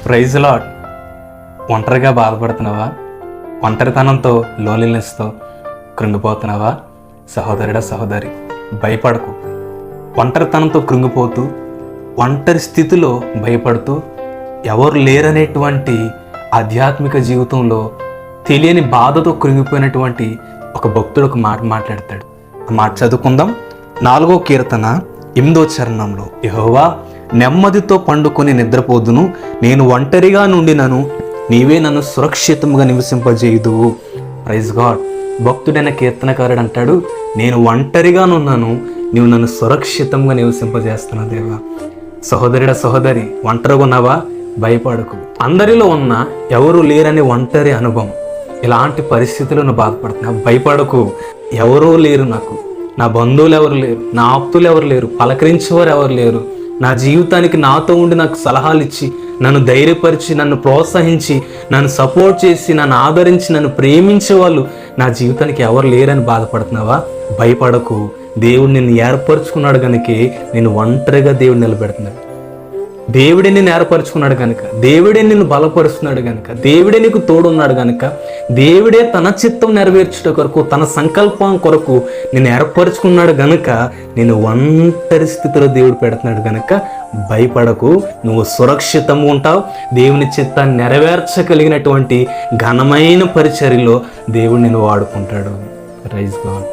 Praise lord. ఒంటరిగా బాధపడుతున్నావా? ఒంటరితనంతో లోన్లీనెస్తో కృంగిపోతున్నావా? సహోదరుడా, సహోదరి, భయపడకు. ఒంటరితనంతో కృంగిపోతూ, ఒంటరి స్థితిలో భయపడుతూ, ఎవరు లేరనేటువంటి ఆధ్యాత్మిక జీవితంలో తెలియని బాధతో కృంగిపోయినటువంటి ఒక భక్తుడు ఒక మాట మాట్లాడతాడు. ఆ మాట చదువుకుందాం. 4వ కీర్తన 8వ చరణంలో, యెహోవా, నెమ్మదితో పండుకొని నిద్రపోదును, నేను ఒంటరిగా నుండినను, నీవే నన్ను సురక్షితంగా నివసింపజేయుదువు. Praise God. భక్తుడైన కీర్తనకారుడు అంటాడు, నేను ఒంటరిగానున్నాను, నీవు నన్ను సురక్షితంగా నివసింపజేస్తున్నావు దేవా. సహోదరుడా, సహోదరి, ఒంటరిగా ఉన్నావా? భయపడకు. అందరిలో ఉన్న ఎవరు లేరని ఒంటరి అనుభవం, ఇలాంటి పరిస్థితుల్లో నువ్వు బాధపడుతున్నా, భయపడకు. ఎవరూ లేరు నాకు, నా బంధువులు ఎవరు లేరు, నా ఆప్తులు ఎవరు లేరు, పలకరించేవారు ఎవరు లేరు, నా జీవితానికి నాతో ఉండి నాకు సలహాలు ఇచ్చి, నన్ను ధైర్యపరిచి, నన్ను ప్రోత్సహించి, నన్ను సపోర్ట్ చేసి, నన్ను ఆదరించి, నన్ను ప్రేమించే వాళ్ళు నా జీవితానికి ఎవరు లేరని బాధపడుతున్నావా? భయపడకు. దేవుడు నిన్ను ఏర్పరచుకున్నాడు కనుకే నేను ఒంటరిగా దేవుడు నిలబెడుతున్నాడు. దేవుడే నిన్ను ఏర్పరచుకున్నాడు కనుక, దేవుడే నిన్ను బలపరుస్తున్నాడు కనుక, దేవుడే నీకు తోడున్నాడు కనుక, దేవుడే తన చిత్తం నెరవేర్చుట కొరకు, తన సంకల్పం కొరకు నిన్ను ఏర్పరచుకున్నాడు కనుక నేను ఒంటరి స్థితిలో దేవుడు పెడుతున్నాడు కనుక భయపడకు. నువ్వు సురక్షితంగా ఉంటావు. దేవుని చిత్తాన్ని నెరవేర్చగలిగినటువంటి ఘనమైన పరిచర్యలో దేవుడు నిన్ను వాడుకుంటాడు. Praise God.